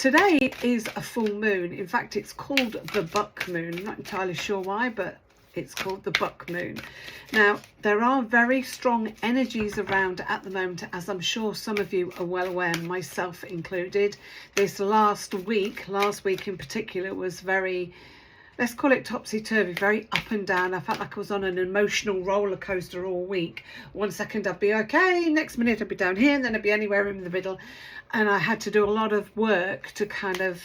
Today is a full moon. In fact, it's called the buck moon. I'm not entirely sure why, but it's called the buck moon. Now, there are very strong energies around at the moment, as I'm sure some of you are well aware, myself included. This last week in particular, was very, let's call it topsy-turvy, very up and down. I felt like I was on an emotional roller coaster all week. One second I'd be okay, next minute I'd be down here, and then I'd be anywhere in the middle. And I had to do a lot of work to kind of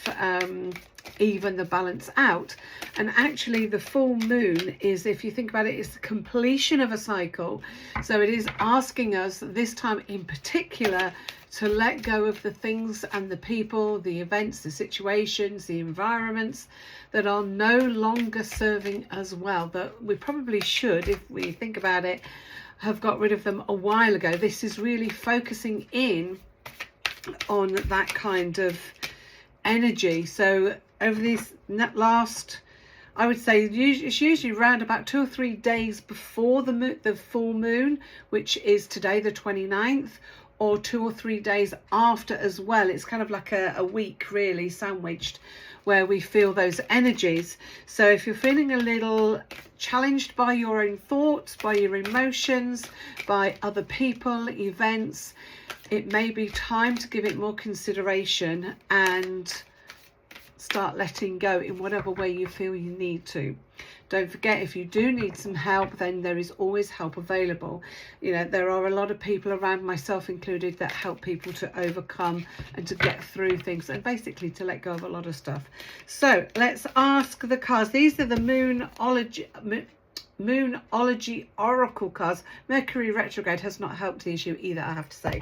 even the balance out. And actually the full moon is, if you think about it, it's the completion of a cycle. So it is asking us this time in particular to let go of the things and the people, the events, the situations, the environments that are no longer serving us well, that we probably should, if we think about it, have got rid of them a while ago. This is really focusing in on that kind of energy. So over these last, I would say it's usually around about 2 or 3 days before the full moon, which is today the 29th, or 2 or 3 days after as well. It's kind of like a week really sandwiched where we feel those energies. So if you're feeling a little challenged by your own thoughts, by your emotions, by other people, events, it may be time to give it more consideration and start letting go in whatever way you feel you need to. Don't forget, if you do need some help, then there is always help available. You know, there are a lot of people around, myself included, that help people to overcome and to get through things, and basically to let go of a lot of stuff. So let's ask the cards. These are the Moonology Oracle cards. Mercury retrograde has not helped the issue either, I have to say.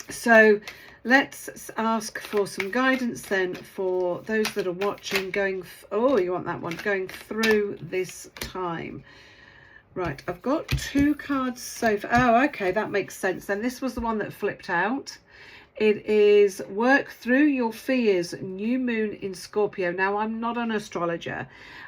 So let's ask for some guidance then for those that are watching, going you want that one, going through this time. Right, I've got 2 cards so far. Oh, okay, that makes sense then. This was the one that flipped out. It is work through your fears, new moon in Scorpio. Now, I'm not an astrologer.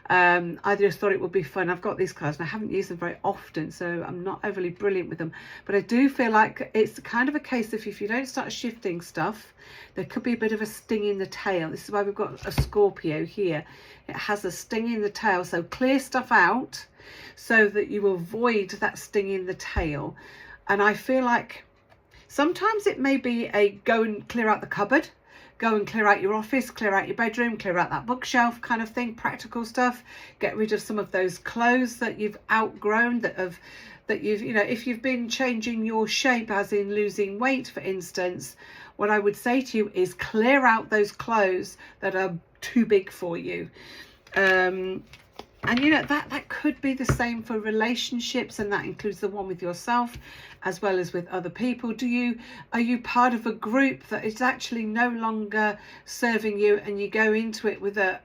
I just thought it would be fun. I've got these cards and I haven't used them very often, so I'm not overly brilliant with them. But I do feel like it's kind of a case of, if you don't start shifting stuff, there could be a bit of a sting in the tail. This is why we've got a Scorpio here. It has a sting in the tail. So clear stuff out so that you avoid that sting in the tail. And I feel like sometimes it may be a go and clear out the cupboard, go and clear out your office, clear out your bedroom, clear out that bookshelf kind of thing, practical stuff. Get rid of some of those clothes that you've outgrown, that you've, you know, if you've been changing your shape, as in losing weight, for instance, what I would say to you is clear out those clothes that are too big for you. And you know, that could be the same for relationships, and that includes the one with yourself as well as with other people. Are you part of a group that is actually no longer serving you, and you go into it with and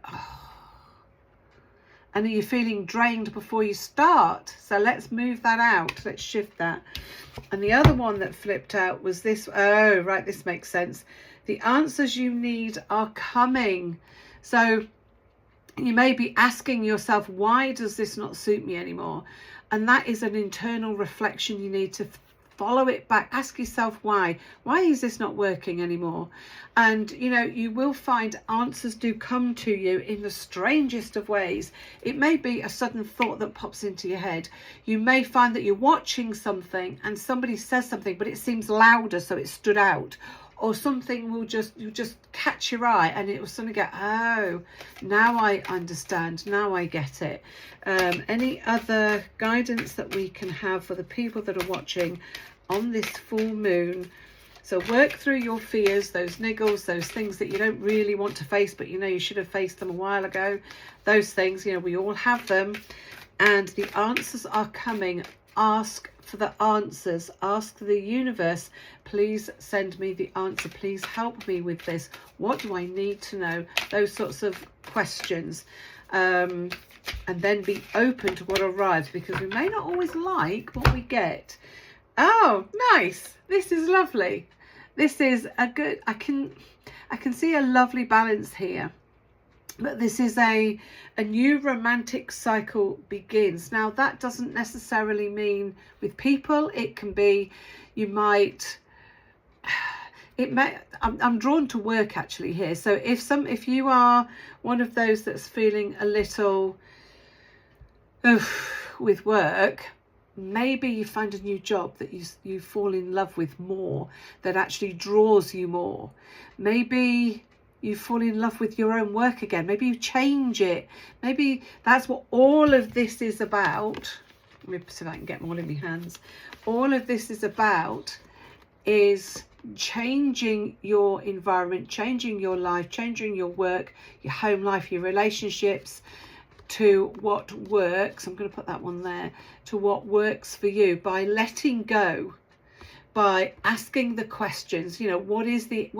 are you feeling drained before you start? So let's move that out. Let's shift that. And the other one that flipped out was this. Oh, right, this makes sense. The answers you need are coming. So you may be asking yourself, why does this not suit me anymore? And that is an internal reflection. You need to follow it back. Ask yourself why. Why is this not working anymore? And, you know, you will find answers do come to you in the strangest of ways. It may be a sudden thought that pops into your head. You may find that you're watching something and somebody says something, but it seems louder, so it stood out. Or something will just catch your eye, and it will suddenly go, oh, now I understand, now I get it. Any other guidance that we can have for the people that are watching on this full moon? So work through your fears, those niggles, those things that you don't really want to face, but you know you should have faced them a while ago. Those things, you know, we all have them, and the answers are coming. Ask for the answers. Ask the universe, please send me the answer, please help me with this, what do I need to know? Those sorts of questions, and then be open to what arrives, because we may not always like what we get. Oh, nice, this is lovely. This is a good, I can see a lovely balance here. But this is a new romantic cycle begins. Now, that doesn't necessarily mean with people. It can be, you might, I'm drawn to work actually here. So if you are one of those that's feeling a little with work, maybe you find a new job that you fall in love with more, that actually draws you more. Maybe you fall in love with your own work again. Maybe you change it. Maybe that's what all of this is about. Let me see if I can get them all in my hands. All of this is about is changing your environment, changing your life, changing your work, your home life, your relationships, to what works. I'm going to put that one there, to what works for you, by letting go, by asking the questions, you know, what is the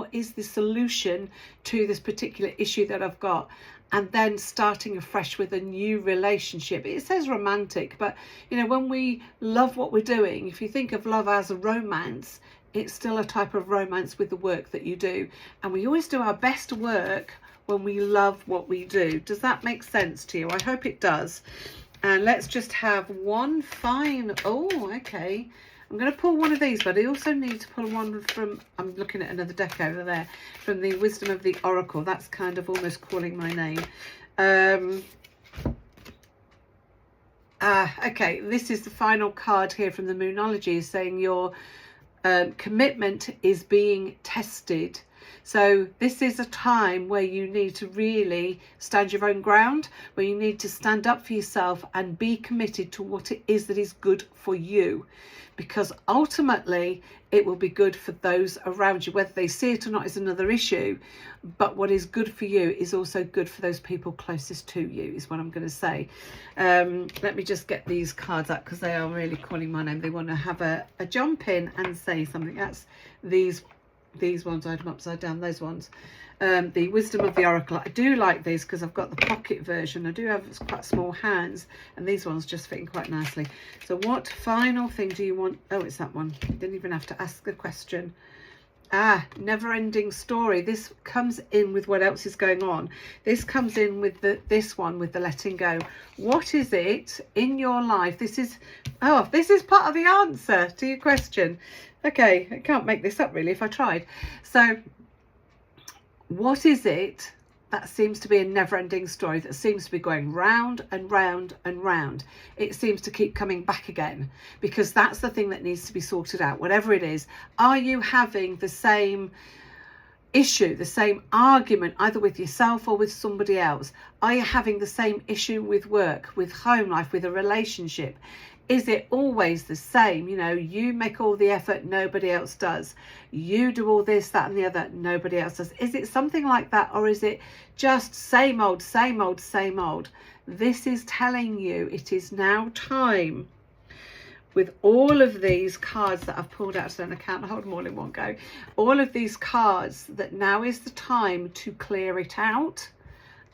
solution to this particular issue that I've got, and then starting afresh with a new relationship. It says romantic, but you know, when we love what we're doing, if you think of love as a romance, it's still a type of romance with the work that you do. And we always do our best work when we love what we do. Does that make sense to you? I hope it does. And let's just have one fine, oh, okay. I'm going to pull one of these, but I also need to pull one from, I'm looking at another deck over there, from the Wisdom of the Oracle. That's kind of almost calling my name. Okay, this is the final card here from the Moonology, saying your commitment is being tested. So this is a time where you need to really stand your own ground, where you need to stand up for yourself and be committed to what it is that is good for you, because ultimately it will be good for those around you. Whether they see it or not is another issue, but what is good for you is also good for those people closest to you, is what I'm going to say. Let me just get these cards up, because they are really calling my name. They want to have a jump in and say something. That's these ones. I had them upside down, those ones. The Wisdom of the Oracle. I do like these because I've got the pocket version. I do have quite small hands, and these ones just fitting quite nicely. So what final thing do you want? Oh, it's that one. Didn't even have to ask the question. Never-ending story. This comes in with what else is going on. This comes in with this one, with the letting go. What is it in your life? This is part of the answer to your question. Okay, I can't make this up really if I tried. So what is it that seems to be a never-ending story, that seems to be going round and round and round? It seems to keep coming back again, because that's the thing that needs to be sorted out, whatever it is. Are you having the same issue, the same argument, either with yourself or with somebody else? Are you having the same issue with work, with home life, with a relationship? Is it always the same? You know, you make all the effort, nobody else does. You do all this, that and the other, nobody else does. Is it something like that, or is it just same old, same old, same old? This is telling you it is now time, with all of these cards that I've pulled out, so I can't hold them all in one go. All of these cards, that now is the time to clear it out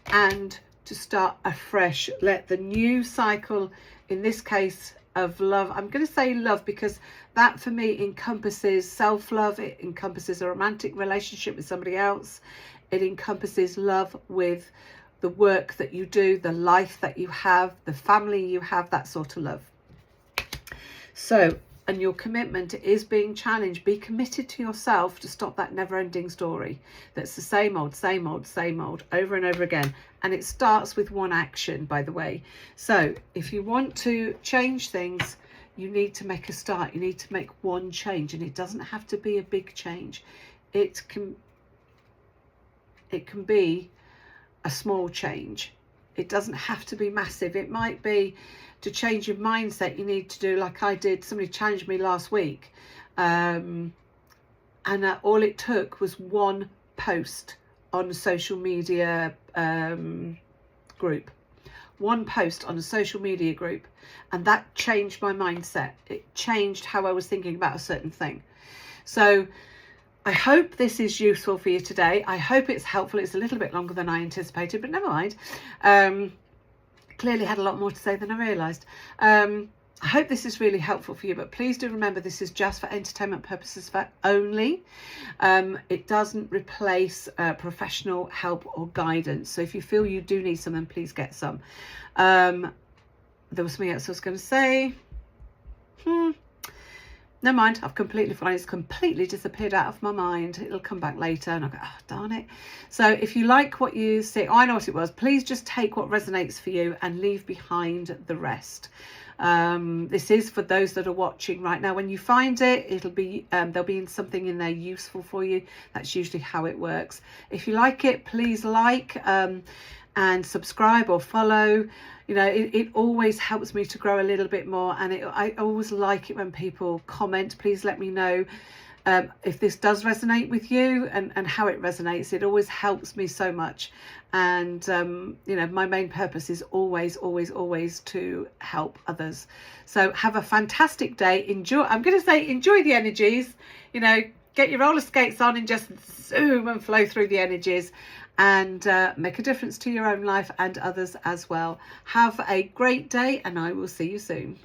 and to start afresh. Let the new cycle, in this case of love, I'm going to say love because that for me encompasses self-love, it encompasses a romantic relationship with somebody else, it encompasses love with the work that you do, the life that you have, the family you have, that sort of love. So, and your commitment is being challenged. Be committed to yourself to stop that never-ending story that's the same old, same old, same old, over and over again. And it starts with one action, by the way. So if you want to change things, you need to make a start. You need to make one change, and it doesn't have to be a big change. It can be a small change. It doesn't have to be massive. It might be to change your mindset. You need to do like I did. Somebody challenged me last week, and all it took was one post on a social media group. One post on a social media group, and that changed my mindset. It changed how I was thinking about a certain thing. So I hope this is useful for you today. I hope it's helpful. It's a little bit longer than I anticipated, but never mind. Clearly had a lot more to say than I realised. I hope this is really helpful for you, but please do remember this is just for entertainment purposes only. It doesn't replace professional help or guidance. So if you feel you do need some, then please get some. There was something else I was going to say. never mind, I've completely forgotten. It's completely disappeared out of my mind. It'll come back later, and I'll go, oh, darn it. So if you like what you see, I know what it was. Please just take what resonates for you and leave behind the rest. This is for those that are watching right now. When you find it, it'll be there'll be something in there useful for you. That's usually how it works. If you like it, please like and subscribe or follow. You know, it always helps me to grow a little bit more, and I always like it when people comment. Please let me know if this does resonate with you and how it resonates. It always helps me so much. And you know, my main purpose is always to help others. So have a fantastic day. Enjoy, I'm going to say enjoy the energies, you know, get your roller skates on and just zoom and flow through the energies, and make a difference to your own life and others as well. Have a great day, and I will see you soon.